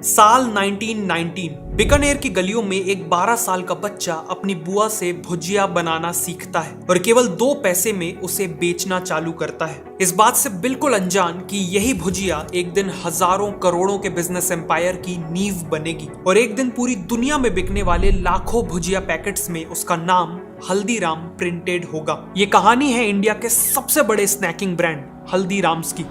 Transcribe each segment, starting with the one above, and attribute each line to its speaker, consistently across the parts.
Speaker 1: साल 1919 बीकानेर की गलियों में एक 12 साल का बच्चा अपनी बुआ से भुजिया बनाना सीखता है और केवल 2 पैसे में उसे बेचना चालू करता है, इस बात से बिल्कुल अनजान कि यही भुजिया एक दिन हजारों करोड़ों के बिजनेस एम्पायर की नींव बनेगी और एक दिन पूरी दुनिया में बिकने वाले लाखों भुजिया पैकेट्स में उसका नाम हल्दीराम प्रिंटेड होगा। ये कहानी है इंडिया के सबसे बड़े स्नैकिंग ब्रांड हल्दीराम्स की।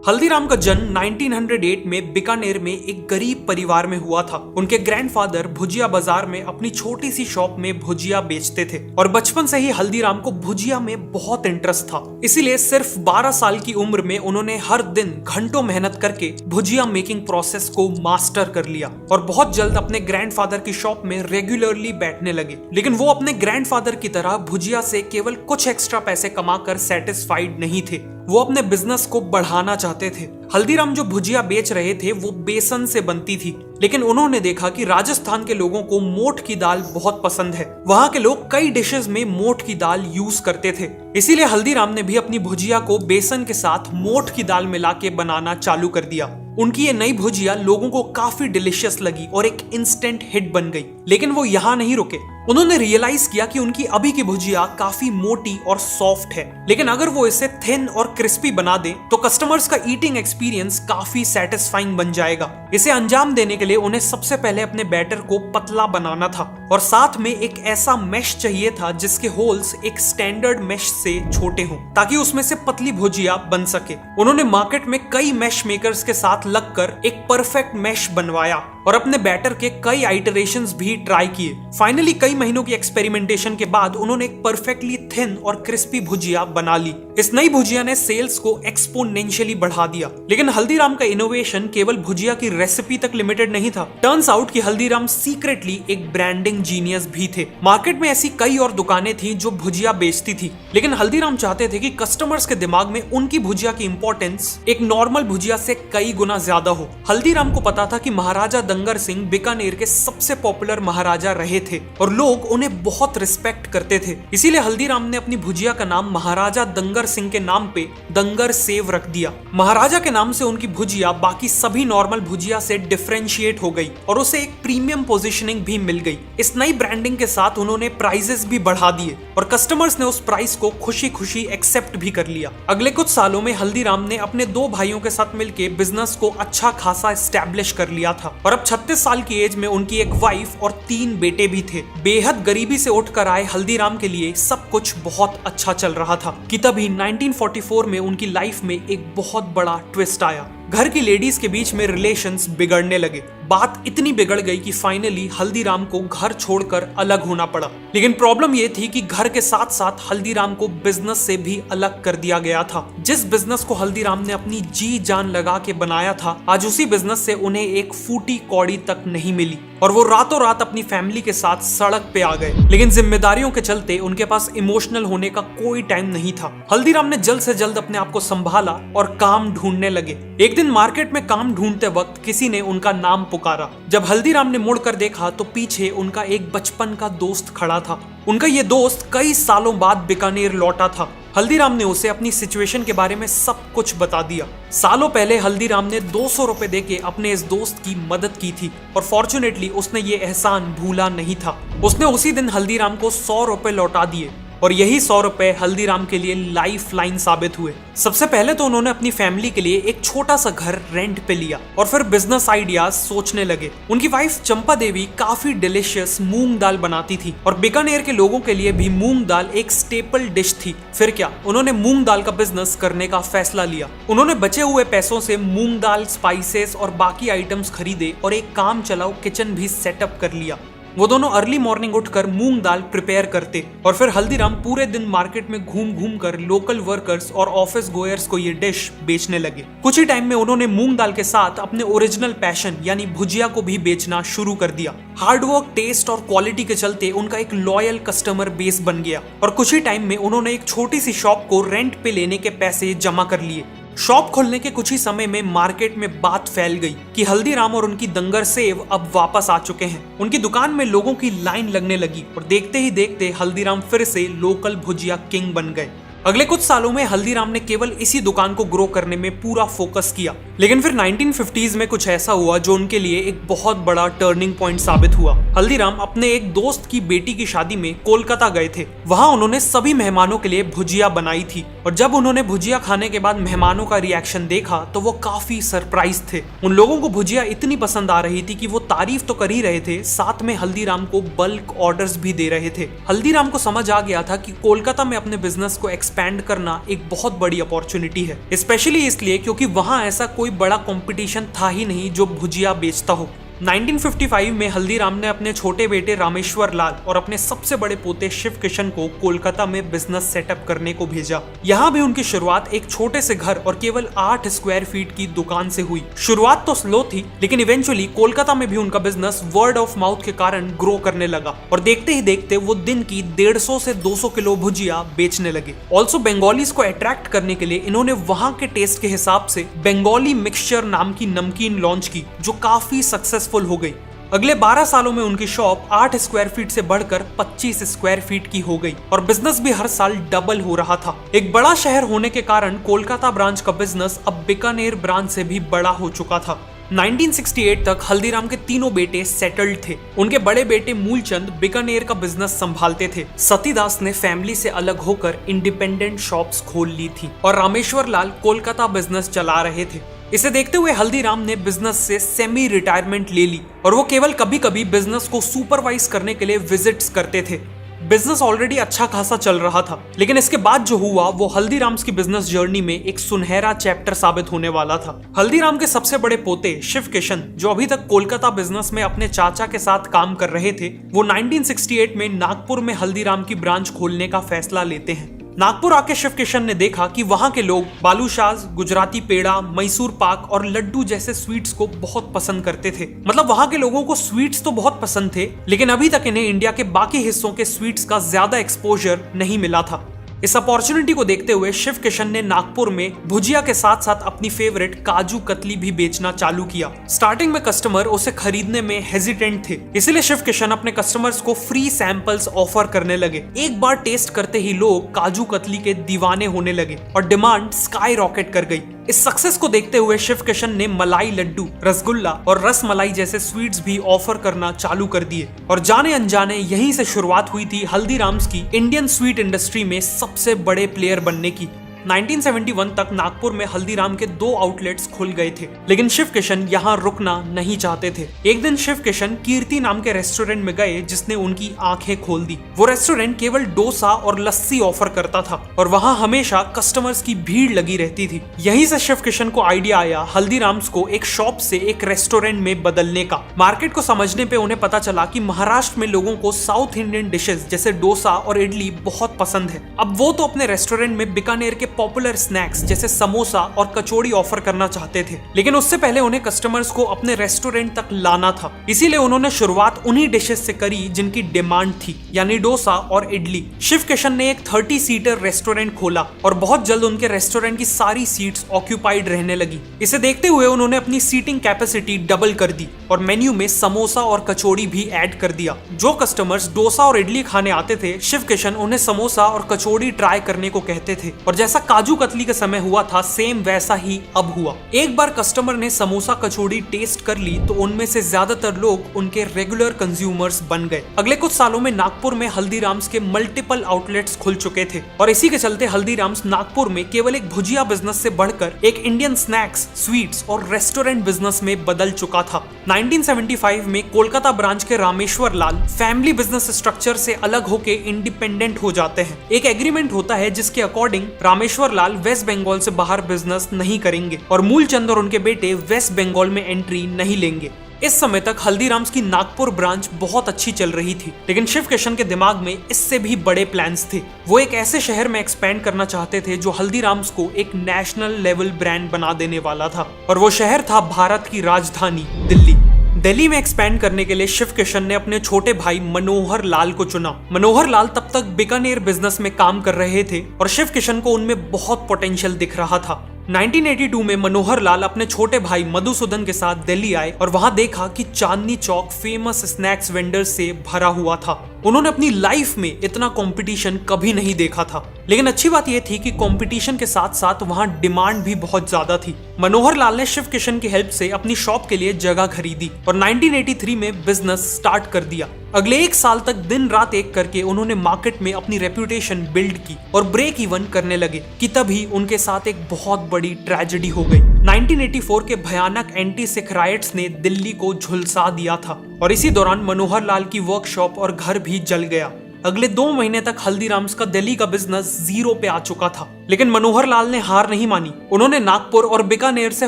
Speaker 1: हल्दीराम का जन्म 1908 में बीकानेर में एक गरीब परिवार में हुआ था। उनके ग्रैंडफादर भुजिया बाजार में अपनी छोटी सी शॉप में भुजिया बेचते थे और बचपन से ही हल्दीराम को भुजिया में बहुत इंटरेस्ट था। इसीलिए सिर्फ 12 साल की उम्र में उन्होंने हर दिन घंटों मेहनत करके भुजिया मेकिंग प्रोसेस को मास्टर कर लिया और बहुत जल्द अपने ग्रैंडफादर की शॉप में रेगुलरली बैठने लगे। लेकिन वो अपने ग्रैंडफादर की तरह भुजिया से केवल कुछ एक्स्ट्रा पैसे कमाकर सेटिस्फाइड नहीं थे, वो अपने बिजनेस को बढ़ाना चाहते थे। हल्दीराम जो भुजिया बेच रहे थे वो बेसन से बनती थी, लेकिन उन्होंने देखा कि राजस्थान के लोगों को मोठ की दाल बहुत पसंद है। वहां के लोग कई डिशेस में मोठ की दाल यूज करते थे, इसीलिए हल्दीराम ने भी अपनी भुजिया को बेसन के साथ मोठ की दाल मिला के बनाना चालू कर दिया। उनकी ये नई भुजिया लोगों को काफी डिलीशियस लगी और एक इंस्टेंट हिट बन गई। लेकिन वो यहाँ नहीं रुके, उन्होंने रियलाइज किया कि उनकी अभी की भुजिया काफी मोटी और सॉफ्ट है, लेकिन अगर वो इसे थिन और क्रिस्पी बना दें तो कस्टमर्स का ईटिंग एक्सपीरियंस काफी सेटिस्फाइंग बन जाएगा। इसे अंजाम देने के लिए उन्हें सबसे पहले अपने बैटर को पतला बनाना था और साथ में एक ऐसा मेश चाहिए था जिसके होल्स एक स्टैंडर्ड मेश से छोटे हों ताकि उसमें से पतली भुजिया बन सके। उन्होंने मार्केट में कई मेश मेकर्स के साथ लगकर एक परफेक्ट मेश बनवाया और अपने बैटर के कई आइटरेशंस भी ट्राई किए। फाइनली कई महीनों की एक्सपेरिमेंटेशन के बाद उन्होंने एक परफेक्टली थिन और क्रिस्पी भुजिया बना ली। इस नई भुजिया ने सेल्स को एक्सपोनेंशियली बढ़ा दिया। लेकिन हल्दीराम का इनोवेशन केवल भुजिया की रेसिपी तक लिमिटेड नहीं था। टर्न्स आउट कि हल्दीराम सीक्रेटली एक ब्रांडिंग जीनियस भी थे। मार्केट में ऐसी कई और दुकानें थी जो भुजिया बेचती थी, लेकिन हल्दीराम चाहते थे कि कस्टमर्स के दिमाग में उनकी भुजिया की इंपॉर्टेंस एक नॉर्मल भुजिया से कई गुना ज्यादा हो। हल्दीराम को पता था कि महाराजा दंगर सिंह बीकानेर के सबसे पॉपुलर महाराजा रहे थे और लोग उन्हें बहुत रिस्पेक्ट करते थे। इसीलिए हल्दीराम ने अपनी भुजिया का नाम महाराजा दंगर सिंह के नाम पे दंगर सेव रख दिया। महाराजा के नाम से उनकी भुजिया बाकी सभी नॉर्मल भुजिया से डिफरेंशिएट हो गई और उसे एक प्रीमियम पोजीशनिंग भी मिल गई। इस नई ब्रांडिंग के साथ उन्होंने प्राइजेस भी बढ़ा दिए और कस्टमर्स ने उस प्राइस को खुशी खुशी एक्सेप्ट भी कर लिया। अगले कुछ सालों में हल्दीराम ने अपने 2 भाइयों के साथ मिलकर बिजनेस को अच्छा खासा एस्टैब्लिश कर लिया था और अब 36 साल की एज में उनकी एक वाइफ और 3 बेटे भी थे। बेहद गरीबी से उठकर आए हल्दीराम के लिए सब कुछ बहुत अच्छा चल रहा था कि तभी 1944 में उनकी लाइफ में एक बहुत बड़ा ट्विस्ट आया। घर की लेडीज के बीच में रिलेशंस बिगड़ने लगे। बात इतनी बिगड़ गई कि फाइनली हल्दीराम को घर छोड़कर अलग होना पड़ा। लेकिन प्रॉब्लम यह थी कि घर के साथ साथ हल्दीराम को बिजनेस से भी अलग कर दिया गया था। जिस बिजनेस को हल्दीराम ने अपनी जी जान लगा के बनाया था, आज उसी बिजनेस से उन्हें एक फूटी कौड़ी तक नहीं मिली और वो रातों रात अपनी फैमिली के साथ सड़क पे आ गए। लेकिन जिम्मेदारियों के चलते उनके पास इमोशनल होने का कोई टाइम नहीं था। हल्दीराम ने जल्द से जल्द अपने आप को संभाला और काम ढूंढने लगे। एक दिन मार्केट में काम ढूंढते वक्त किसी ने उनका नाम पुकारा। जब हल्दीराम ने मुड़कर देखा तो पीछे उनका एक बचपन का दोस्त खड़ा था। उनका ये दोस्त कई सालों बाद बीकानेर लौटा था। हल्दीराम ने उसे अपनी सिचुएशन के बारे में सब कुछ बता दिया। सालों पहले हल्दीराम ने 200 रुपए देके अपने इस दोस्त की मदद की थी और फॉर्चुनेटली उसने ये एहसान भूला नहीं था। उसने उसी दिन हल्दीराम को 100 रुपए लौटा दिए और यही 100 रुपए हल्दीराम के लिए लाइफ लाइन साबित हुए। सबसे पहले तो उन्होंने अपनी फैमिली के लिए एक छोटा सा घर रेंट पे लिया और फिर बिजनेस आइडियाज सोचने लगे। उनकी वाइफ चंपा देवी काफी डिलीशियस मूंग दाल बनाती थी और बीकानेर के लोगों के लिए भी मूंग दाल एक स्टेपल डिश थी। फिर क्या, उन्होंने मूंग दाल का बिजनेस करने का फैसला लिया। उन्होंने बचे हुए पैसों से मूंग दाल, स्पाइसेस और बाकी आइटम्स खरीदे और एक काम चलाऊ किचन भी सेटअप कर लिया। वो दोनों अर्ली मॉर्निंग उठकर मूंग दाल प्रिपेयर करते और फिर हल्दीराम पूरे दिन मार्केट में घूम घूम कर लोकल वर्कर्स और ऑफिस गोयर्स को ये डिश बेचने लगे। कुछ ही टाइम में उन्होंने मूंग दाल के साथ अपने ओरिजिनल पैशन यानी भुजिया को भी बेचना शुरू कर दिया। हार्डवर्क, टेस्ट और क्वालिटी के चलते उनका एक लॉयल कस्टमर बेस बन गया और कुछ ही टाइम में उन्होंने एक छोटी सी शॉप को रेंट पे लेने के पैसे जमा कर लिए। शॉप खोलने के कुछ ही समय में मार्केट में बात फैल गई कि हल्दीराम और उनकी दंगर सेव अब वापस आ चुके हैं। उनकी दुकान में लोगों की लाइन लगने लगी और देखते ही देखते हल्दीराम फिर से लोकल भुजिया किंग बन गए। अगले कुछ सालों में हल्दीराम ने केवल इसी दुकान को ग्रो करने में पूरा फोकस किया, लेकिन फिर 1950s में कुछ ऐसा हुआ जो उनके लिए एक बहुत बड़ा टर्निंग पॉइंट साबित हुआ। हल्दीराम अपने एक दोस्त की बेटी की शादी में कोलकाता गए थे। वहां उन्होंने सभी मेहमानों के लिए भुजिया बनाई थी और जब उन्होंने भुजिया खाने के बाद मेहमानों का रिएक्शन देखा तो वो काफी सरप्राइज थे। उन लोगों को भुजिया इतनी पसंद आ रही थी कि वो तारीफ तो कर ही रहे थे, साथ में हल्दीराम को बल्क ऑर्डर्स भी दे रहे थे। हल्दीराम को समझ आ गया था कि कोलकाता में अपने बिजनेस को एक्सपैंड करना एक बहुत बड़ी अपॉर्चुनिटी है, स्पेशली इसलिए क्योंकि वहां ऐसा कोई बड़ा कंपटीशन था ही नहीं जो भुजिया बेचता हो। 1955 में हल्दीराम ने अपने छोटे बेटे रामेश्वर लाल और अपने सबसे बड़े पोते शिव किशन को कोलकाता में बिजनेस सेटअप करने को भेजा। यहाँ भी उनकी शुरुआत एक छोटे से घर और केवल 8 स्क्वायर फीट की दुकान से हुई। शुरुआत तो स्लो थी, लेकिन इवेंचुअली कोलकाता में भी उनका बिजनेस वर्ड ऑफ माउथ के कारण ग्रो करने लगा और देखते ही देखते वो दिन की 150 से 200 किलो भुजिया बेचने लगे। ऑल्सो बंगालीज को अट्रैक्ट करने के लिए इन्होंने वहां के टेस्ट के हिसाब से बंगाली मिक्सचर नाम की नमकीन लॉन्च की, जो काफी सक्सेसफुल हो गई। अगले 12 सालों में उनकी शॉप 8 स्क्वायर फीट से बढ़कर 25 स्क्वायर फीट की हो गई और बिजनेस भी हर साल डबल हो रहा था। एक बड़ा शहर होने के कारण कोलकाता ब्रांच का बिजनेस अब बीकानेर ब्रांच से भी बड़ा हो चुका था। 1968 तक हल्दीराम के तीनों बेटे सेटल्ड थे। उनके बड़े बेटे मूलचंद बीकानेर का बिजनेस संभालते थे। सतीदास ने फैमिली से अलग होकर इंडिपेंडेंट शॉप्स खोल ली थी और रामेश्वर लाल कोलकाता बिजनेस चला रहे थे। इसे देखते हुए हल्दीराम ने बिजनेस से सेमी रिटायरमेंट ले ली और वो केवल कभी कभी बिजनेस को सुपरवाइज करने के लिए विजिट्स करते थे। बिजनेस ऑलरेडी अच्छा खासा चल रहा था, लेकिन इसके बाद जो हुआ वो हल्दीराम्स की बिजनेस जर्नी में एक सुनहरा चैप्टर साबित होने वाला था। हल्दीराम के सबसे बड़े पोते शिव किशन, जो अभी तक कोलकाता बिजनेस में अपने चाचा के साथ काम कर रहे थे, वो 1968 में नागपुर में हल्दीराम की ब्रांच खोलने का फैसला लेते हैं। नागपुर आके शिव किशन ने देखा कि वहां के लोग बालूशाज, गुजराती पेड़ा, मैसूर पाक और लड्डू जैसे स्वीट्स को बहुत पसंद करते थे। मतलब वहां के लोगों को स्वीट्स तो बहुत पसंद थे, लेकिन अभी तक इन्हें इंडिया के बाकी हिस्सों के स्वीट्स का ज्यादा एक्सपोजर नहीं मिला था। इस अपॉर्चुनिटी को देखते हुए शिव किशन ने नागपुर में भुजिया के साथ साथ अपनी फेवरेट काजू कतली भी बेचना चालू किया। स्टार्टिंग में कस्टमर उसे खरीदने में हेजिटेंट थे, इसलिए शिव किशन अपने कस्टमर्स को फ्री सैंपल्स ऑफर करने लगे। एक बार टेस्ट करते ही लोग काजू कतली के दीवाने होने लगे और डिमांड स्काई रॉकेट कर गई। इस सक्सेस को देखते हुए शिव किशन ने मलाई लड्डू, रसगुल्ला और रस मलाई जैसे स्वीट्स भी ऑफर करना चालू कर दिए और जाने अनजाने यहीं से शुरुआत हुई थी हल्दीराम्स की इंडियन स्वीट इंडस्ट्री में सबसे बड़े प्लेयर बनने की। 1971 तक नागपुर में हल्दीराम के 2 आउटलेट्स खुल गए थे, लेकिन शिव किशन यहाँ रुकना नहीं चाहते थे। एक दिन शिव किशन कीर्ति नाम के रेस्टोरेंट में गए, जिसने उनकी आंखें खोल दी। वो रेस्टोरेंट केवल डोसा और लस्सी ऑफर करता था और वहाँ हमेशा कस्टमर्स की भीड़ लगी रहती थी। यहीं से शिव किशन को आइडिया आया हल्दीराम्स को एक शॉप से एक रेस्टोरेंट में बदलने का। मार्केट को समझने पे उन्हें पता चला कि महाराष्ट्र में लोगों को साउथ इंडियन डिशेस जैसे डोसा और इडली बहुत पसंद है। अब वो तो अपने रेस्टोरेंट में बीकानेर के पॉपुलर स्नैक्स जैसे समोसा और कचौड़ी ऑफर करना चाहते थे, लेकिन उससे पहले उन्हें कस्टमर्स को अपने रेस्टोरेंट तक लाना था। इसीलिए उन्होंने शुरुआत उन्हीं डिशेस से करी जिनकी डिमांड थी, यानी डोसा और इडली। शिव किशन ने एक 30 सीटर रेस्टोरेंट खोला और बहुत जल्द उनके रेस्टोरेंट की सारी सीट्स ऑक्यूपाइड रहने लगी। इसे देखते हुए उन्होंने अपनी सीटिंग कैपेसिटी डबल कर दी और मेन्यू में समोसा और कचौड़ी भी ऐड कर दिया। जो कस्टमर्स डोसा और इडली खाने आते थे, शिव किशन उन्हें समोसा और कचौड़ी ट्राई करने को कहते थे और जैसा काजू कतली के समय हुआ था, सेम वैसा ही अब हुआ। एक बार कस्टमर ने समोसा कचौड़ी टेस्ट कर ली तो उनमें से ज्यादातर लोग उनके रेगुलर कंज्यूमर्स बन गए। अगले कुछ सालों में नागपुर में हल्दीराम्स के मल्टीपल आउटलेट्स खुल चुके थे और इसी के चलते हल्दीराम्स नागपुर में केवल एक भुजिया बिजनेस से बढ़कर एक इंडियन स्नैक्स, स्वीट्स और रेस्टोरेंट बिजनेस में बदल चुका था। 1975 में कोलकाता ब्रांच के रामेश्वर लाल फैमिली बिजनेस स्ट्रक्चर से अलग होके इंडिपेंडेंट हो जाते हैं। एक एग्रीमेंट होता है जिसके अकॉर्डिंग रामेश्वर लाल वेस्ट बंगाल से बाहर बिजनेस नहीं करेंगे और मूलचंद और उनके बेटे वेस्ट बंगाल में एंट्री नहीं लेंगे। इस समय तक हल्दीराम्स की नागपुर ब्रांच बहुत अच्छी चल रही थी, लेकिन शिव किशन के दिमाग में इससे भी बड़े प्लान्स थे। वो एक ऐसे शहर में एक्सपैंड करना चाहते थे जो हल्दीराम्स को एक नेशनल लेवल ब्रांड बना देने वाला था और वो शहर था भारत की राजधानी दिल्ली। दिल्ली में एक्सपैंड करने के लिए शिव किशन ने अपने छोटे भाई मनोहर लाल को चुना। मनोहर लाल तब तक बीकानेर बिजनेस में काम कर रहे थे और शिव किशन को उनमें बहुत पोटेंशियल दिख रहा था। 1982 में मनोहर लाल अपने छोटे भाई मधुसूदन के साथ दिल्ली आए और वहां देखा कि Chandni Chowk famous snacks vendor से भरा हुआ था। उन्होंने अपनी लाइफ में इतना कंपटीशन कभी नहीं देखा था। लेकिन अच्छी बात यह थी कि कंपटीशन के साथ साथ वहां डिमांड भी बहुत ज्यादा थी। मनोहर लाल ने शिव किशन की हेल्प से अपनी शॉप के लिए जगह खरीदी और 1983 में बिजनेस स्टार्ट कर दिया। अगले 1 साल तक दिन रात एक करके उन्होंने मार्केट में अपनी रेपुटेशन बिल्ड की और ब्रेक इवन करने लगे कि तभी उनके साथ एक बहुत बड़ी ट्रेजेडी हो गई। 1984 के भयानक एंटी सिख राइट्स ने दिल्ली को झुलसा दिया था और इसी दौरान मनोहर लाल की वर्कशॉप और घर भी जल गया। अगले 2 महीने तक हल्दीराम्स का दिल्ली का बिजनेस जीरो पे आ चुका था। लेकिन मनोहर लाल ने हार नहीं मानी। उन्होंने नागपुर और बीकानेर से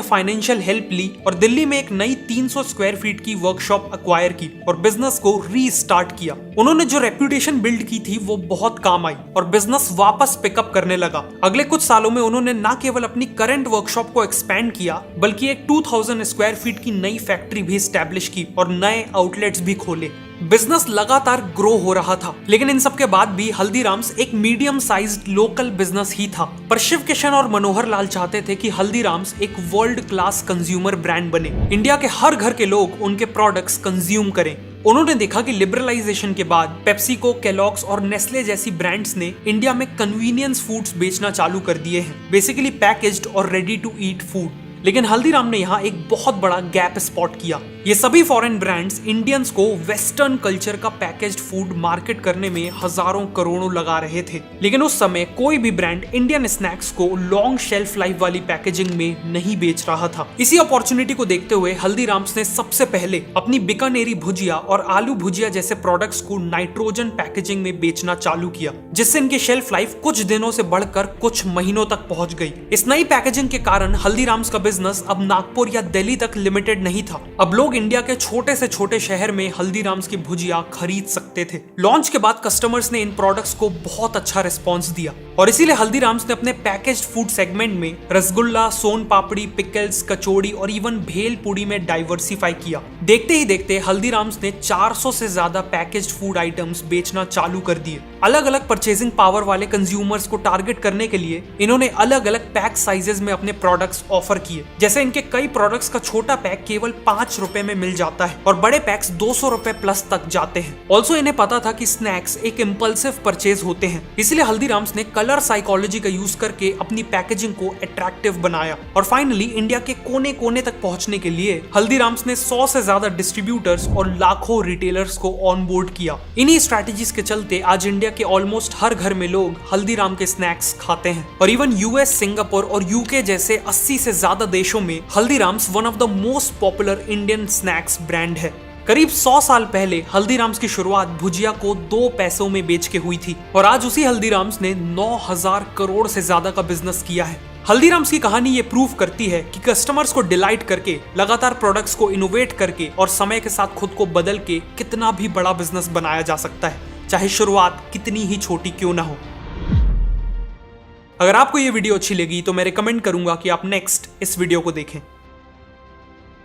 Speaker 1: फाइनेंशियल हेल्प ली और दिल्ली में एक नई 300 स्क्वायर फीट की वर्कशॉप अक्वायर की और बिजनेस को रीस्टार्ट किया। उन्होंने जो रेप्यूटेशन बिल्ड की थी वो बहुत काम आई और बिजनेस वापस पिकअप करने लगा। अगले कुछ सालों में उन्होंने न केवल अपनी करंट वर्कशॉप को एक्सपैंड किया बल्कि एक 2000 स्क्वायर फीट की नई फैक्ट्री भी स्टैब्लिश की और नए आउटलेट्स भी खोले। बिजनेस लगातार ग्रो हो रहा था, लेकिन इन सब के बाद भी हल्दीराम्स एक मीडियम साइज्ड लोकल बिजनेस ही था। पर शिव किशन और मनोहर लाल चाहते थे कि हल्दीराम्स एक वर्ल्ड क्लास कंज्यूमर ब्रांड बने, इंडिया के हर घर के लोग उनके प्रोडक्ट्स कंज्यूम करें। उन्होंने देखा कि लिबरलाइजेशन के बाद पेप्सिको, केलॉग्स और नेस्ले जैसी ब्रांड्स ने इंडिया में कन्वीनियंस फूड्स बेचना चालू कर दिए हैं, बेसिकली पैकेज्ड और रेडी टू ईट फूड। लेकिन हल्दीराम ने यहाँ एक बहुत बड़ा गैप स्पॉट किया। ये सभी फॉरेन ब्रांड्स इंडियंस को वेस्टर्न कल्चर का पैकेज्ड फूड मार्केट करने में हजारों करोड़ों लगा रहे थे, लेकिन उस समय कोई भी ब्रांड इंडियन स्नैक्स को लॉन्ग शेल्फ लाइफ वाली पैकेजिंग में नहीं बेच रहा था। इसी अपॉर्चुनिटी को देखते हुए हल्दीराम्स ने सबसे पहले अपनी बीकानेरी भुजिया और आलू भुजिया जैसे प्रोडक्ट्स को नाइट्रोजन पैकेजिंग में बेचना चालू किया, जिससे इनकी शेल्फ लाइफ कुछ दिनों से बढ़कर कुछ महीनों तक पहुंच गई। इस नई पैकेजिंग के कारण हल्दीराम्स का बिजनेस अब नागपुर या दिल्ली तक लिमिटेड नहीं था। अब लोग इंडिया के छोटे से छोटे शहर में हल्दीराम्स की भुजिया खरीद सकते थे। लॉन्च के बाद कस्टमर्स ने इन प्रोडक्ट्स को बहुत अच्छा रिस्पांस दिया और इसीलिए हल्दीराम्स ने अपने पैकेज्ड फूड सेगमेंट में रसगुल्ला, सोन पापड़ी, पिकल्स, कचौड़ी और इवन भेल पूड़ी में डाइवर्सिफाई किया। देखते ही देखते हल्दीराम्स ने 400 से ज्यादा पैकेज्ड फूड आइटम्स बेचना चालू कर दिए। अलग अलग परचेजिंग पावर वाले कंज्यूमर्स को टारगेट करने के लिए इन्होंने अलग अलग पैक साइजेस में अपने प्रोडक्ट्स ऑफर किए। जैसे इनके कई प्रोडक्ट्स का छोटा पैक केवल 5 रुपए में मिल जाता है और बड़े पैक्स 200 रुपए प्लस तक जाते हैं। ऑल्सो इन्हें पता था कि स्नैक्स एक इम्पल्सिव परचेज होते हैं, इसलिए हल्दीराम्स ने कलर साइकोलॉजी का यूज करके अपनी पैकेजिंग को अट्रैक्टिव बनाया और फाइनली इंडिया के कोने कोने तक पहुंचने के लिए हल्दीराम्स ने 100 से ज्यादा डिस्ट्रीब्यूटर्स और लाखों रिटेलर्स को ऑन बोर्ड किया। इन्हीं स्ट्रेटेजीज के चलते आज इंडिया के ऑलमोस्ट हर घर में लोग हल्दीराम के स्नैक्स खाते हैं और इवन यूएस, सिंगापुर और यूके जैसे 80 से ज्यादा देशों में Haldiram's one of the most popular Indian snacks brand है। करीब 100 साल पहले हल्दीराम्स की शुरुआत भुजिया को 2 पैसों में बेच के हुई थी और आज उसी हल्दीराम्स ने 9000 करोड़ से ज्यादा का बिजनेस किया है। हल्दीराम्स की कहानी ये प्रूव करती है कि कस्टमर्स को डिलाइट करके, लगातार प्रोडक्ट्स को इनोवेट करके और समय के साथ खुद को बदल के कितना भी बड़ा बिजनेस बनाया जा सकता है, चाहे शुरुआत कितनी ही छोटी क्यों ना हो। अगर आपको ये वीडियो अच्छी लगी तो मैं रिकमेंड करूंगा कि आप नेक्स्ट इस वीडियो को देखें।